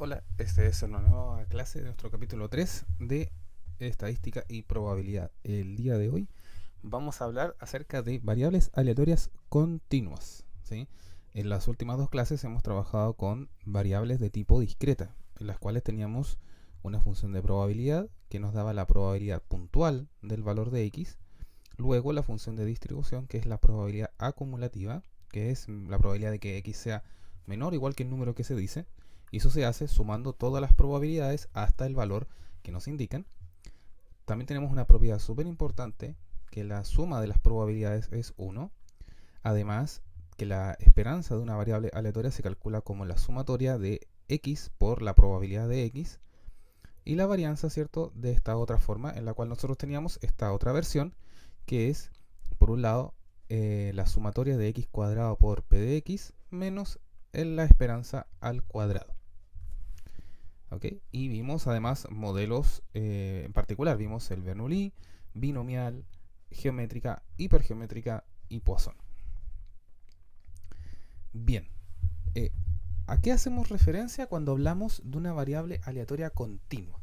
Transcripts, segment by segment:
Hola, esta es una nueva clase de nuestro capítulo 3 de estadística y probabilidad. El día de hoy vamos a hablar acerca de variables aleatorias continuas, ¿sí? En las últimas dos clases hemos trabajado con variables de tipo discreta, en las cuales teníamos una función de probabilidad que nos daba la probabilidad puntual del valor de x, luego la función de distribución, que es la probabilidad acumulativa, que es la probabilidad de que x sea menor o igual que el número que se dice, y eso se hace sumando todas las probabilidades hasta el valor que nos indican. También tenemos una propiedad súper importante, que la suma de las probabilidades es 1. Además, que la esperanza de una variable aleatoria se calcula como la sumatoria de x por la probabilidad de x. Y la varianza, ¿cierto?, de esta otra forma, en la cual nosotros teníamos esta otra versión, que es, por un lado, la sumatoria de x cuadrado por p de x menos la esperanza al cuadrado. ¿Okay? Y vimos además modelos en particular. Vimos el Bernoulli, binomial, geométrica, hipergeométrica y Poisson. Bien, eh, ¿a qué hacemos referencia cuando hablamos de una variable aleatoria continua?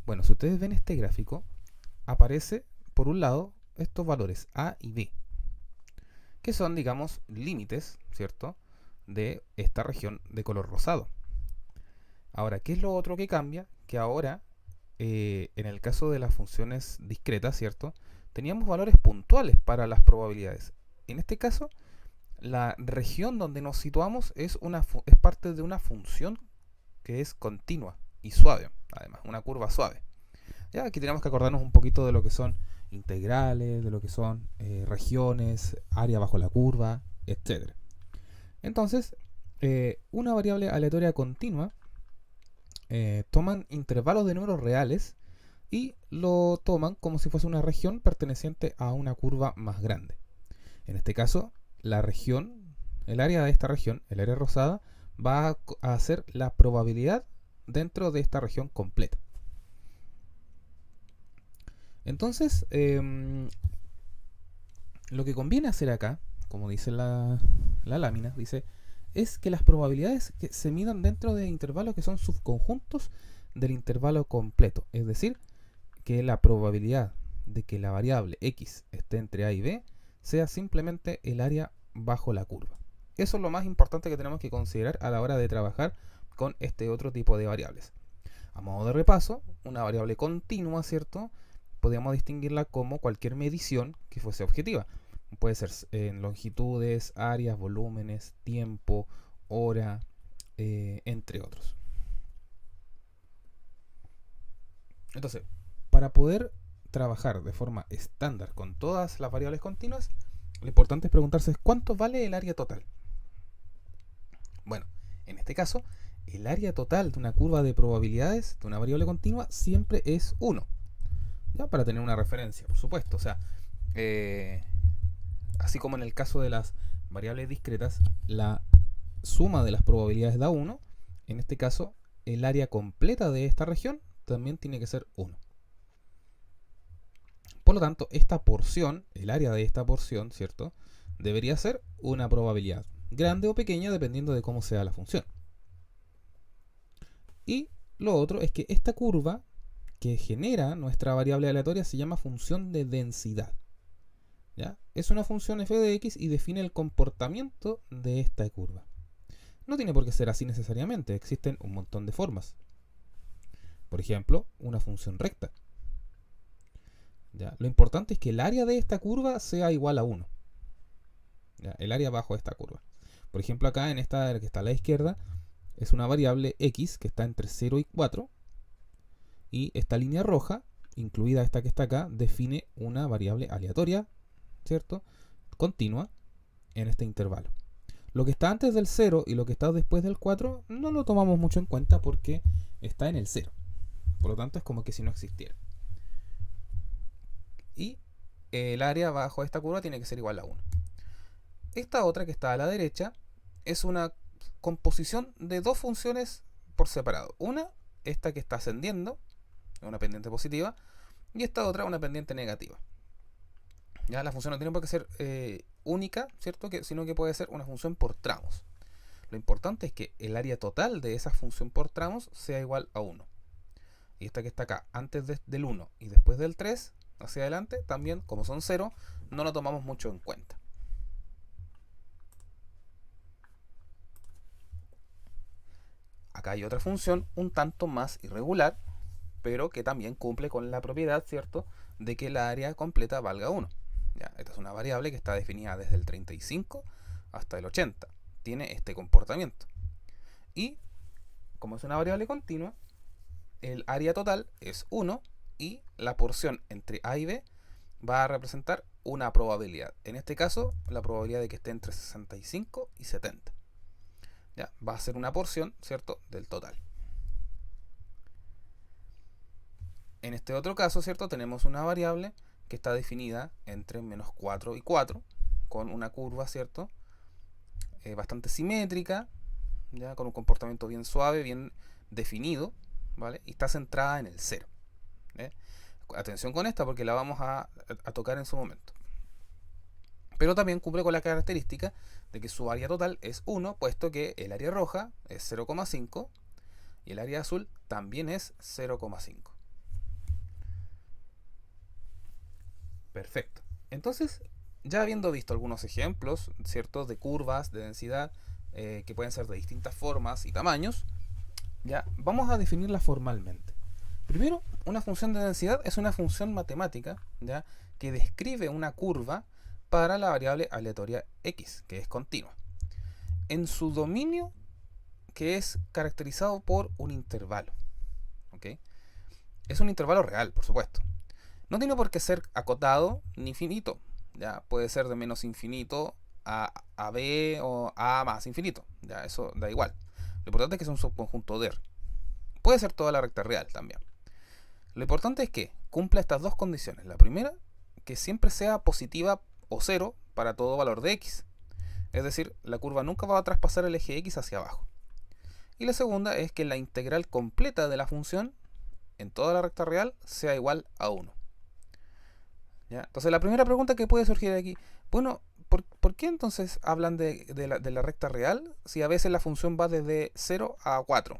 Bueno, si ustedes ven este gráfico, aparece por un lado estos valores a y b, que son, digamos, límites, ¿cierto?, de esta región de color rosado. Ahora, ¿qué es lo otro que cambia? Que ahora, en el caso de las funciones discretas, ¿cierto?, teníamos valores puntuales para las probabilidades. En este caso, la región donde nos situamos es parte de una función que es continua y suave, además, una curva suave. Ya aquí tenemos que acordarnos un poquito de lo que son integrales, de lo que son regiones, área bajo la curva, etc. Entonces, una variable aleatoria continua toman intervalos de números reales y lo toman como si fuese una región perteneciente a una curva más grande. En este caso, la región, el área de esta región, el área rosada, va a ser la probabilidad dentro de esta región completa. Entonces, lo que conviene hacer acá, como dice la lámina, dice, es que las probabilidades que se midan dentro de intervalos que son subconjuntos del intervalo completo. Es decir, que la probabilidad de que la variable x esté entre a y b sea simplemente el área bajo la curva. Eso es lo más importante que tenemos que considerar a la hora de trabajar con este otro tipo de variables. A modo de repaso, una variable continua, ¿cierto?, podríamos distinguirla como cualquier medición que fuese objetiva. Puede ser en longitudes, áreas, volúmenes, tiempo, hora, entre otros. Entonces, para poder trabajar de forma estándar con todas las variables continuas, lo importante es preguntarse cuánto vale el área total. Bueno, en este caso, el área total de una curva de probabilidades de una variable continua siempre es 1. ¿Ya? Para tener una referencia, por supuesto. O sea, así como en el caso de las variables discretas, la suma de las probabilidades da 1. En este caso, el área completa de esta región también tiene que ser 1. Por lo tanto, esta porción, el área de esta porción, ¿cierto?, debería ser una probabilidad, grande o pequeña dependiendo de cómo sea la función. Y lo otro es que esta curva que genera nuestra variable aleatoria se llama función de densidad. ¿Ya? Es una función f de x y define el comportamiento de esta curva. No tiene por qué ser así necesariamente, existen un montón de formas. Por ejemplo, una función recta. ¿Ya? Lo importante es que el área de esta curva sea igual a 1. ¿Ya? El área bajo esta curva. Por ejemplo, acá en esta que está a la izquierda, es una variable x que está entre 0 y 4. Y esta línea roja, incluida esta que está acá, define una variable aleatoria, ¿cierto?, continua en este intervalo. Lo que está antes del 0 y lo que está después del 4 no lo tomamos mucho en cuenta porque está en el 0. Por lo tanto, es como que si no existiera. Y el área bajo esta curva tiene que ser igual a 1. Esta otra que está a la derecha es una composición de dos funciones por separado. Una, esta que está ascendiendo, una pendiente positiva, y esta otra, una pendiente negativa. Ya la función no tiene por qué ser única, ¿cierto?, sino que puede ser una función por tramos. Lo importante es que el área total de esa función por tramos sea igual a 1. Y esta que está acá, antes del 1 y después del 3, hacia adelante, también, como son 0, no lo tomamos mucho en cuenta. Acá hay otra función un tanto más irregular, pero que también cumple con la propiedad, ¿cierto?, de que la área completa valga 1. ¿Ya? Esta es una variable que está definida desde el 35 hasta el 80. Tiene este comportamiento. Y, como es una variable continua, el área total es 1 y la porción entre A y B va a representar una probabilidad. En este caso, la probabilidad de que esté entre 65 y 70. ¿Ya? Va a ser una porción, ¿cierto?, del total. En este otro caso, ¿cierto?, tenemos una variable que está definida entre menos 4 y 4, con una curva, ¿cierto?, bastante simétrica, ¿ya?, con un comportamiento bien suave, bien definido, ¿vale? Y está centrada en el 0. Atención con esta porque la vamos a tocar en su momento. Pero también cumple con la característica de que su área total es 1, puesto que el área roja es 0,5 y el área azul también es 0,5. Perfecto. Entonces, ya habiendo visto algunos ejemplos, ¿cierto?, de curvas de densidad que pueden ser de distintas formas y tamaños, ya vamos a definirla formalmente. Primero, una función de densidad es una función matemática, ¿ya?, que describe una curva para la variable aleatoria x, que es continua, en su dominio, que es caracterizado por un intervalo. ¿Okay? Es un intervalo real, por supuesto. No tiene por qué ser acotado ni finito. ¿Ya? Puede ser de menos infinito a b o a más infinito. ¿Ya? Eso da igual. Lo importante es que es un subconjunto de R. Puede ser toda la recta real también. Lo importante es que cumpla estas dos condiciones. La primera, que siempre sea positiva o 0 para todo valor de x. Es decir, la curva nunca va a traspasar el eje x hacia abajo. Y la segunda es que la integral completa de la función en toda la recta real sea igual a 1. ¿Ya? Entonces la primera pregunta que puede surgir aquí, bueno, ¿por qué entonces hablan de la recta real si a veces la función va desde 0 a 4?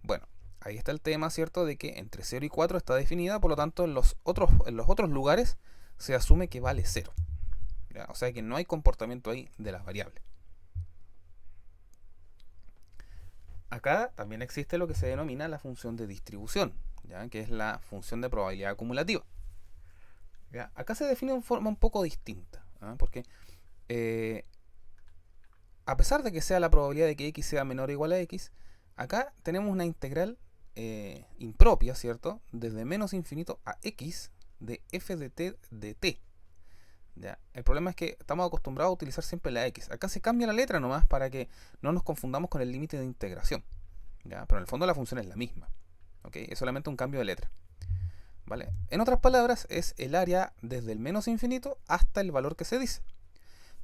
Bueno, ahí está el tema, ¿cierto?, de que entre 0 y 4 está definida, por lo tanto en los otros lugares se asume que vale 0. ¿Ya? O sea que no hay comportamiento ahí de las variables. Acá también existe lo que se denomina la función de distribución, ¿ya?, que es la función de probabilidad acumulativa. ¿Ya? Acá se define de forma un poco distinta, ¿eh? Porque a pesar de que sea la probabilidad de que x sea menor o igual a x, acá tenemos una integral impropia, ¿cierto?, desde menos infinito a x de f de t de t. ¿Ya? El problema es que estamos acostumbrados a utilizar siempre la x. Acá se cambia la letra nomás para que no nos confundamos con el límite de integración. ¿Ya? Pero en el fondo la función es la misma. ¿Okay? Es solamente un cambio de letra. ¿Vale? En otras palabras, es el área desde el menos infinito hasta el valor que se dice.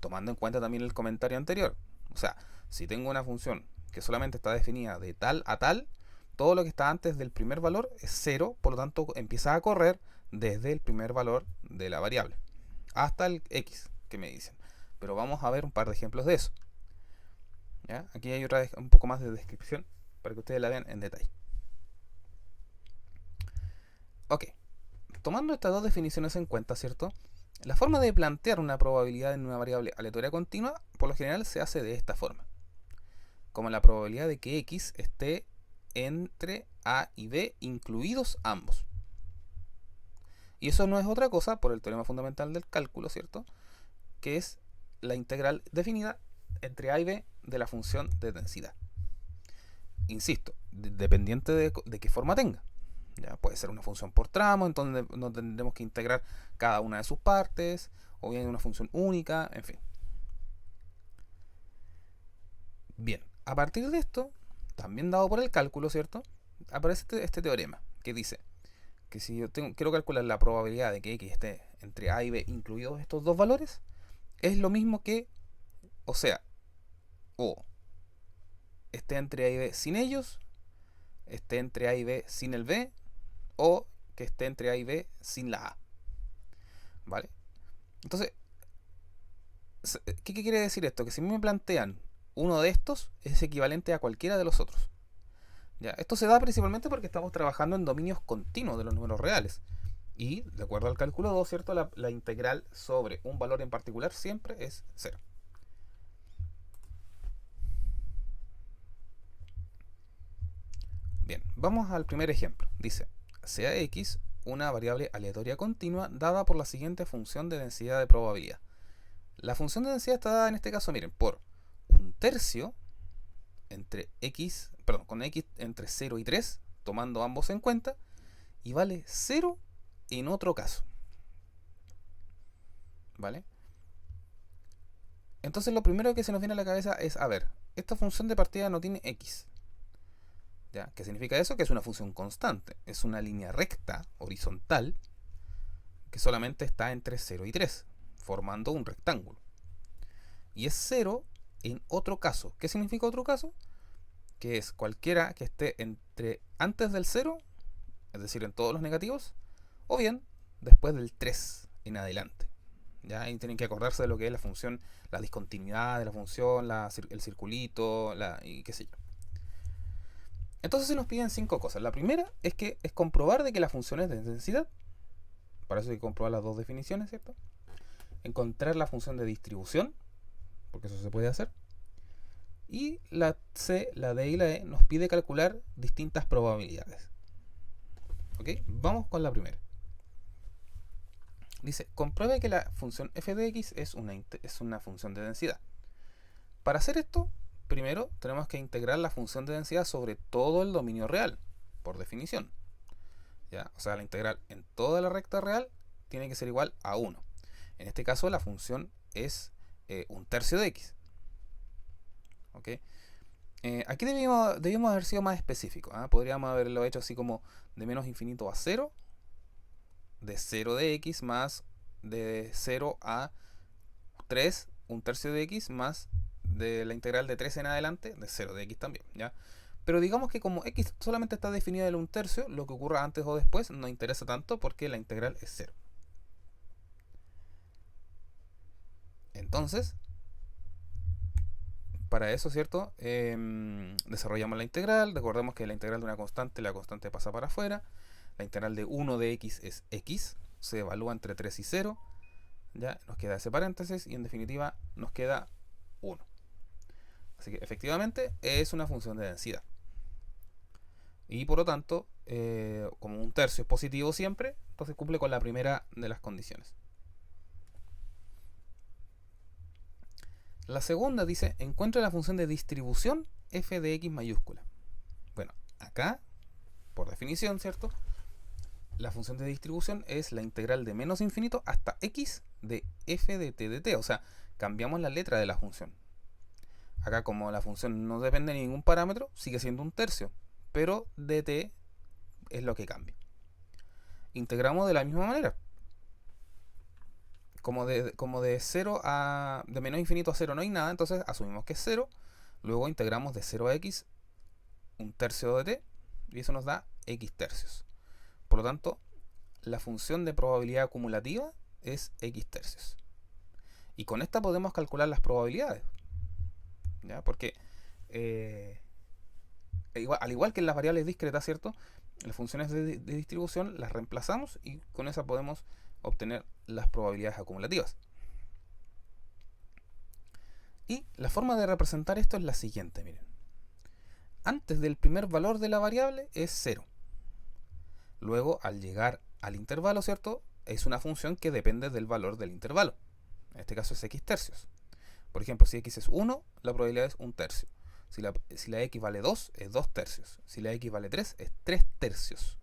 Tomando en cuenta también el comentario anterior. O sea, si tengo una función que solamente está definida de tal a tal, todo lo que está antes del primer valor es 0, por lo tanto empieza a correr desde el primer valor de la variable hasta el x que me dicen. Pero vamos a ver un par de ejemplos de eso. ¿Ya? Aquí hay otra vez un poco más de descripción para que ustedes la vean en detalle. Ok, tomando estas dos definiciones en cuenta, ¿cierto?, la forma de plantear una probabilidad en una variable aleatoria continua, por lo general se hace de esta forma. Como la probabilidad de que x esté entre a y b, incluidos ambos. Y eso no es otra cosa, por el teorema fundamental del cálculo, ¿cierto?, que es la integral definida entre a y b de la función de densidad. Insisto, dependiente de qué forma tenga. ¿Ya? Puede ser una función por tramo, entonces no tendremos que integrar cada una de sus partes, o bien una función única, en fin. Bien, a partir de esto, también dado por el cálculo, ¿cierto?, aparece este teorema que dice que si yo quiero calcular la probabilidad de que x esté entre a y b incluidos estos dos valores, es lo mismo que, o sea, o esté entre a y b sin ellos, esté entre a y b sin el b, o que esté entre a y b sin la a. ¿Vale? Entonces, ¿qué quiere decir esto? Que si me plantean uno de estos es equivalente a cualquiera de los otros. ¿Ya? Esto se da principalmente porque estamos trabajando en dominios continuos de los números reales. Y, de acuerdo al cálculo 2, ¿cierto? La integral sobre un valor en particular siempre es 0. Bien, vamos al primer ejemplo. Dice, sea x una variable aleatoria continua dada por la siguiente función de densidad de probabilidad. La función de densidad está dada en este caso, miren, por un tercio entre x, perdón, con x entre 0 y 3, tomando ambos en cuenta, y vale 0 en otro caso. ¿Vale? Entonces lo primero que se nos viene a la cabeza es, a ver, esta función de partida no tiene x. ¿Ya? ¿Qué significa eso? Que es una función constante. Es una línea recta, horizontal, que solamente está entre 0 y 3, formando un rectángulo. Y es 0 en otro caso. ¿Qué significa otro caso? Que es cualquiera que esté antes del 0, es decir, en todos los negativos, o bien después del 3 en adelante. ¿Ya? Ahí tienen que acordarse de lo que es la función, la discontinuidad de la función, el circulito, y qué sé yo. Entonces se nos piden 5 cosas. La primera es comprobar de que la función es de densidad. Para eso hay que comprobar las dos definiciones, ¿cierto? Encontrar la función de distribución, porque eso se puede hacer. Y la C, la D y la E nos pide calcular distintas probabilidades. ¿Ok? Vamos con la primera. Dice, compruebe que la función f de x es una función de densidad. Para hacer esto, primero tenemos que integrar la función de densidad sobre todo el dominio real, por definición. ¿Ya? O sea, la integral en toda la recta real tiene que ser igual a 1. En este caso, la función es un tercio de x. ¿Ok? Aquí debíamos haber sido más específicos. Podríamos haberlo hecho así como de menos infinito a 0, de 0 de x más de 0 a 3, un tercio de x más de la integral de 3 en adelante, de 0 de x también, ¿ya? Pero digamos que como x solamente está definida en un tercio, lo que ocurra antes o después no interesa tanto porque la integral es 0. Entonces, para eso, ¿cierto? Desarrollamos la integral. Recordemos que la integral de una constante, la constante pasa para afuera. La integral de 1 de x es x. Se evalúa entre 3 y 0. Ya nos queda ese paréntesis y en definitiva nos queda 1. Así que efectivamente es una función de densidad. Y por lo tanto, como un tercio es positivo siempre, entonces cumple con la primera de las condiciones. La segunda dice, encuentra la función de distribución f de x mayúscula. Bueno, acá, por definición, ¿cierto? La función de distribución es la integral de menos infinito hasta x de f de t de t. O sea, cambiamos la letra de la función. Acá, como la función no depende de ningún parámetro, sigue siendo un tercio. Pero dt es lo que cambia. Integramos de la misma manera. Como de 0 a... de menos infinito a 0 no hay nada, entonces asumimos que es 0. Luego integramos de 0 a x un tercio de t. Y eso nos da x tercios. Por lo tanto, la función de probabilidad acumulativa es x tercios. Y con esta podemos calcular las probabilidades. ¿Ya? Porque al igual que en las variables discretas, ¿cierto? Las funciones de distribución las reemplazamos y con esa podemos obtener las probabilidades acumulativas. Y la forma de representar esto es la siguiente, miren. Antes del primer valor de la variable es 0. Luego, al llegar al intervalo, ¿cierto? Es una función que depende del valor del intervalo. En este caso es x tercios. Por ejemplo, si x es 1, la probabilidad es 1 tercio. Si la x vale 2, es 2 tercios. Si la x vale 3, es 3 tercios.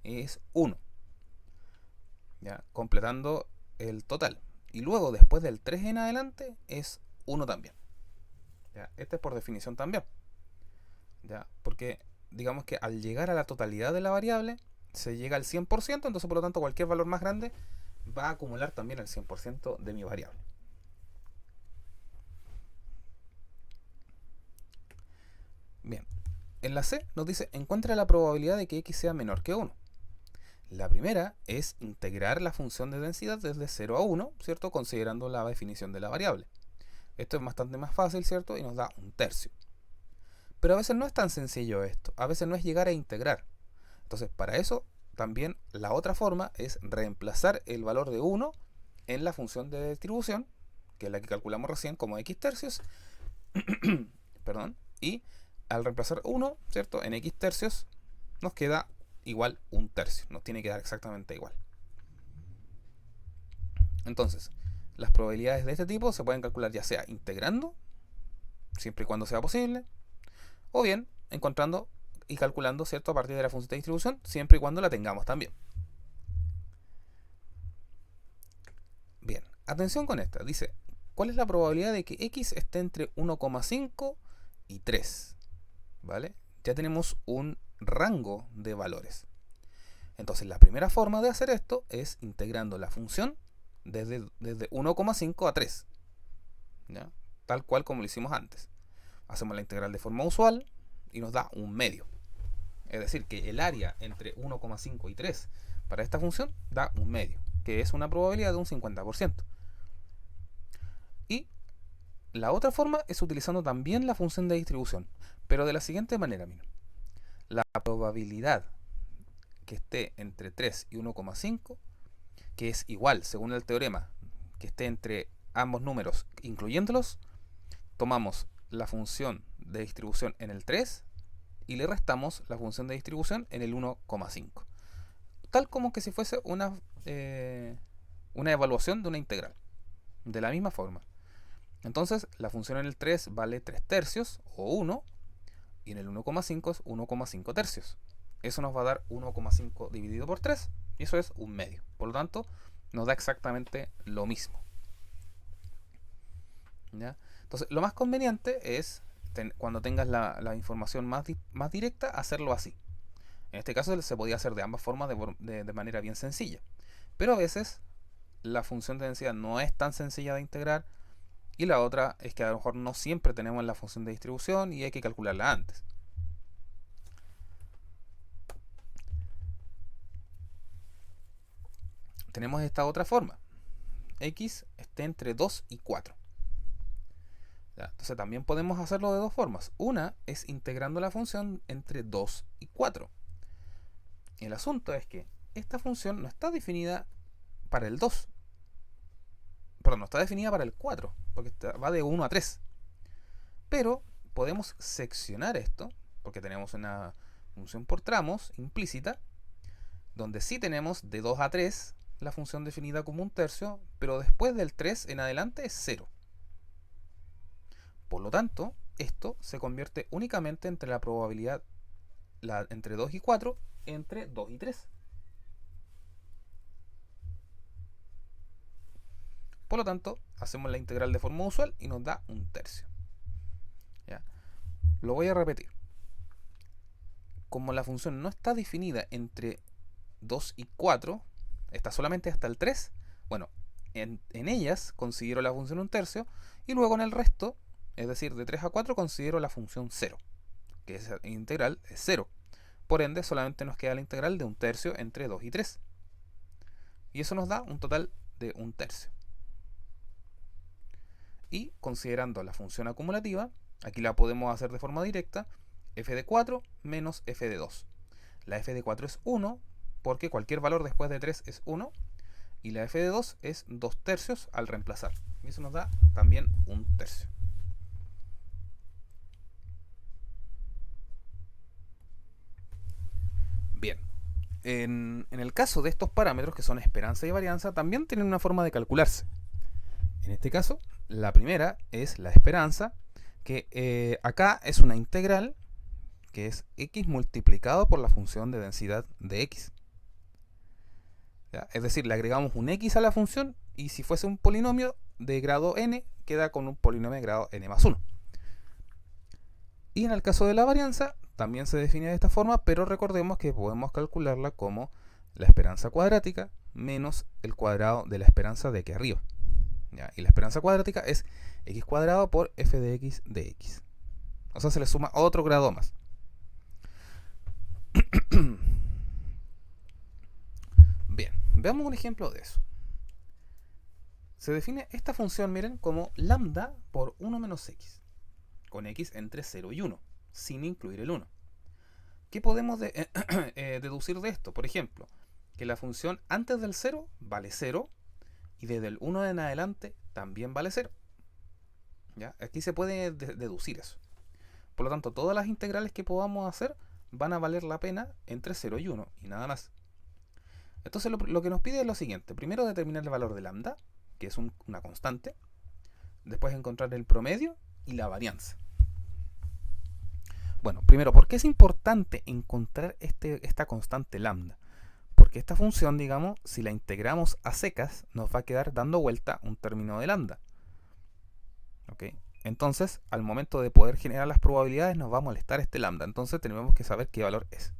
Es 1. ¿Ya? Completando el total. Y luego, después del 3 en adelante, es 1 también. ¿Ya? Este es por definición también. ¿Ya? Porque digamos que al llegar a la totalidad de la variable, se llega al 100%, entonces por lo tanto cualquier valor más grande va a acumular también el 100% de mi variable. Bien, en la C nos dice, encuentra la probabilidad de que x sea menor que 1. La primera es integrar la función de densidad desde 0 a 1, ¿cierto? Considerando la definición de la variable. Esto es bastante más fácil, ¿cierto? Y nos da un tercio. Pero a veces no es tan sencillo esto. A veces no es llegar a integrar. Entonces, para eso, también la otra forma es reemplazar el valor de 1 en la función de distribución, que es la que calculamos recién como x tercios. Perdón. Y al reemplazar 1, ¿cierto? En x tercios nos queda igual un tercio. Nos tiene que dar exactamente igual. Entonces, las probabilidades de este tipo se pueden calcular ya sea integrando, siempre y cuando sea posible, o bien encontrando y calculando, ¿cierto?, a partir de la función de distribución, siempre y cuando la tengamos también. Bien, atención con esta. Dice, ¿cuál es la probabilidad de que x esté entre 1,5 y 3? ¿Vale? Ya tenemos un rango de valores. Entonces, la primera forma de hacer esto es integrando la función desde 1,5 a 3. ¿Ya? Tal cual como lo hicimos antes. Hacemos la integral de forma usual y nos da un medio. Es decir, que el área entre 1,5 y 3 para esta función da un medio, que es una probabilidad de un 50%. Y la otra forma es utilizando también la función de distribución, pero de la siguiente manera, miren. La probabilidad que esté entre 3 y 1,5, que es igual, según el teorema, que esté entre ambos números, incluyéndolos, tomamos la función de distribución en el 3 y le restamos la función de distribución en el 1,5. Tal como que si fuese una evaluación de una integral. De la misma forma. Entonces, la función en el 3 vale 3 tercios o 1, y en el 1,5 es 1,5 tercios. Eso nos va a dar 1,5 dividido por 3, y eso es un medio. Por lo tanto, nos da exactamente lo mismo. ¿Ya? Entonces, lo más conveniente es, cuando tengas la información más directa, hacerlo así. En este caso se podía hacer de ambas formas de manera bien sencilla. Pero a veces la función de densidad no es tan sencilla de integrar, y la otra es que a lo mejor no siempre tenemos la función de distribución y hay que calcularla antes. Tenemos esta otra forma. X esté entre 2 y 4. ¿Ya? Entonces también podemos hacerlo de dos formas. Una es integrando la función entre 2 y 4. El asunto es que esta función no está definida para el 2. Perdón, no está definida para el 4, porque va de 1 a 3. Pero podemos seccionar esto, porque tenemos una función por tramos implícita, donde sí tenemos de 2 a 3 la función definida como un tercio, pero después del 3 en adelante es 0. Por lo tanto, esto se convierte únicamente entre la probabilidad entre 2 y 4 entre 2 y 3. Por lo tanto, hacemos la integral de forma usual y nos da un tercio. ¿Ya? Lo voy a repetir. Como la función no está definida entre 2 y 4, está solamente hasta el 3, bueno, en ellas considero la función un tercio, y luego en el resto, es decir, de 3 a 4, considero la función 0, que es integral es 0. Por ende, solamente nos queda la integral de un tercio entre 2 y 3. Y eso nos da un total de un tercio. Y considerando la función acumulativa, aquí la podemos hacer de forma directa, f de 4 menos f de 2. La f de 4 es 1, porque cualquier valor después de 3 es 1, y la f de 2 es 2 tercios al reemplazar. Y eso nos da también un tercio. Bien, en el caso de estos parámetros, que son esperanza y varianza, también tienen una forma de calcularse. En este caso, la primera es la esperanza, que acá es una integral, que es x multiplicado por la función de densidad de x. ¿Ya? Es decir, le agregamos un x a la función, y si fuese un polinomio de grado n, queda con un polinomio de grado n más 1. Y en el caso de la varianza, también se define de esta forma, pero recordemos que podemos calcularla como la esperanza cuadrática menos el cuadrado de la esperanza de aquí arriba. ¿Ya? Y la esperanza cuadrática es x cuadrado por f de x de x. O sea, se le suma otro grado más. Bien, veamos un ejemplo de eso. se define esta función, miren, como lambda por 1 menos x, con x entre 0 y 1, sin incluir el 1. ¿Qué podemos deducir de esto? Por ejemplo, que la función antes del 0 vale 0 y desde el 1 en adelante también vale 0. ¿Ya? Aquí se puede deducir eso. Por lo tanto, todas las integrales que podamos hacer van a valer la pena entre 0 y 1 y nada más. Entonces lo que nos pide es lo siguiente. Primero determinar el valor de lambda, que es una constante. Después encontrar el promedio y la varianza. Bueno, primero, ¿por qué es importante encontrar esta constante lambda? Porque esta función, digamos, si la integramos a secas, nos va a quedar dando vuelta un término de lambda. ¿Ok? Entonces, al momento de poder generar las probabilidades, nos va a molestar este lambda. Entonces, tenemos que saber qué valor es.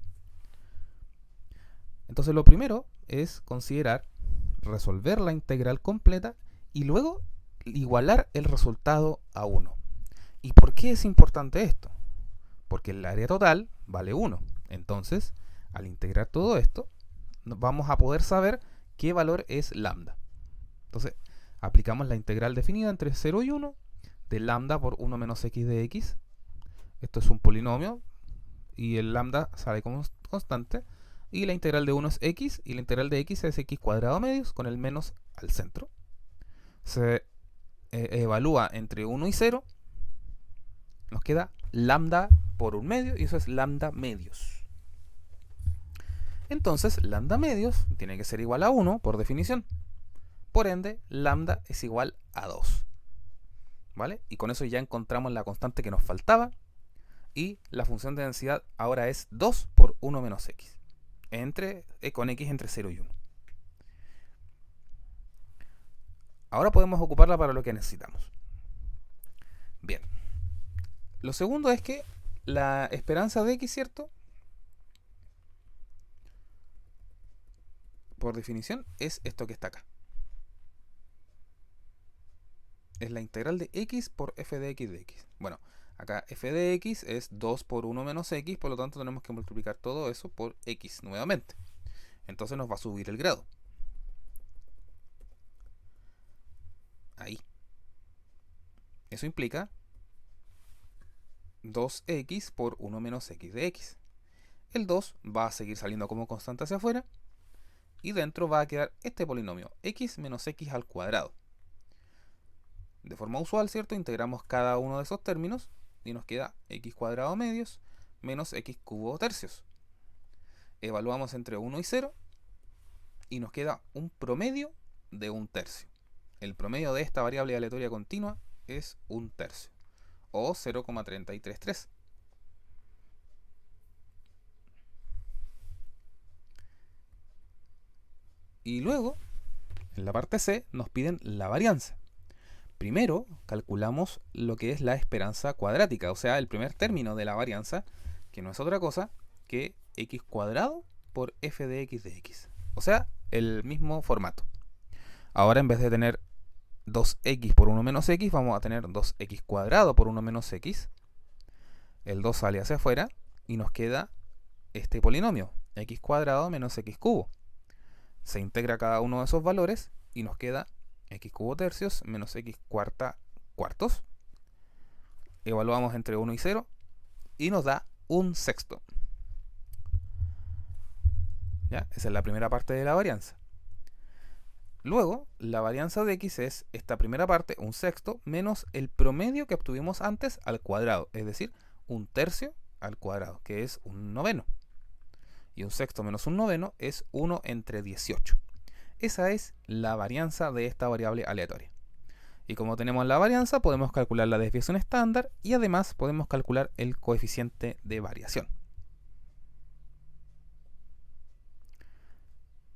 Entonces, lo primero es considerar resolver la integral completa y luego igualar el resultado a 1. ¿Y por qué es importante esto? Porque el área total vale 1. Entonces, al integrar todo esto, vamos a poder saber qué valor es lambda. Entonces, aplicamos la integral definida entre 0 y 1 de lambda por 1 menos x de x. Esto es un polinomio y el lambda sale como constante. Y la integral de 1 es x y la integral de x es x cuadrado medios con el menos al centro. Se evalúa entre 1 y 0. Nos queda lambda por 1 medio y eso es lambda medios. Entonces, lambda medios tiene que ser igual a 1 por definición. Por ende, lambda es igual a 2. ¿Vale? Y con eso ya encontramos la constante que nos faltaba. Y la función de densidad ahora es 2 por 1 menos x. Con x entre 0 y 1. Ahora podemos ocuparla para lo que necesitamos. Bien. Lo segundo es que la esperanza de x, ¿cierto? Por definición es esto que está acá. Es la integral de x por f de x de x. Bueno, acá f de x es 2 por 1 menos x, por lo tanto tenemos que multiplicar todo eso por x nuevamente. Entonces nos va a subir el grado. Ahí. Eso implica 2x por 1 menos x de x. El 2 va a seguir saliendo como constante hacia afuera. Y dentro va a quedar este polinomio, x menos x al cuadrado. De forma usual, ¿cierto? Integramos cada uno de esos términos y nos queda x cuadrado medios menos x cubo tercios. Evaluamos entre 1 y 0 y nos queda un promedio de 1 tercio. El promedio de esta variable aleatoria continua es 1 tercio o 0,333. Y luego, en la parte C, nos piden la varianza. Primero, calculamos lo que es la esperanza cuadrática, o sea, el primer término de la varianza, que no es otra cosa que x cuadrado por f de x. O sea, el mismo formato. Ahora, en vez de tener 2x por 1 menos x, vamos a tener 2x cuadrado por 1 menos x. El 2 sale hacia afuera y nos queda este polinomio, x cuadrado menos x cubo. Se integra cada uno de esos valores y nos queda x cubo tercios menos x cuarta cuartos. Evaluamos entre 1 y 0 y nos da 1 sexto. ¿Ya? Esa es la primera parte de la varianza. Luego, la varianza de x es esta primera parte, 1 sexto, menos el promedio que obtuvimos antes al cuadrado, es decir, 1 tercio al cuadrado, que es 1 noveno. Y 1 sexto menos 1 noveno es 1 entre 18. Esa es la varianza de esta variable aleatoria. Y como tenemos la varianza, podemos calcular la desviación estándar y además podemos calcular el coeficiente de variación.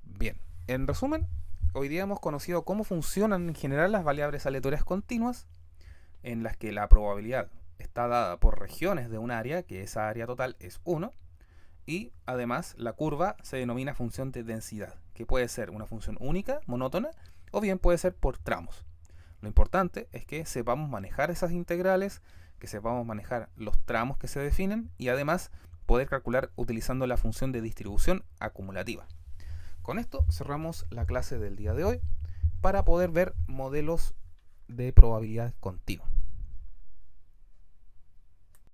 Bien, en resumen, hoy día hemos conocido cómo funcionan en general las variables aleatorias continuas, en las que la probabilidad está dada por regiones de un área, que esa área total es 1, y además la curva se denomina función de densidad, que puede ser una función única, monótona, o bien puede ser por tramos. Lo importante es que sepamos manejar esas integrales, que sepamos manejar los tramos que se definen y además poder calcular utilizando la función de distribución acumulativa. Con esto cerramos la clase del día de hoy. para poder ver modelos de probabilidad continua.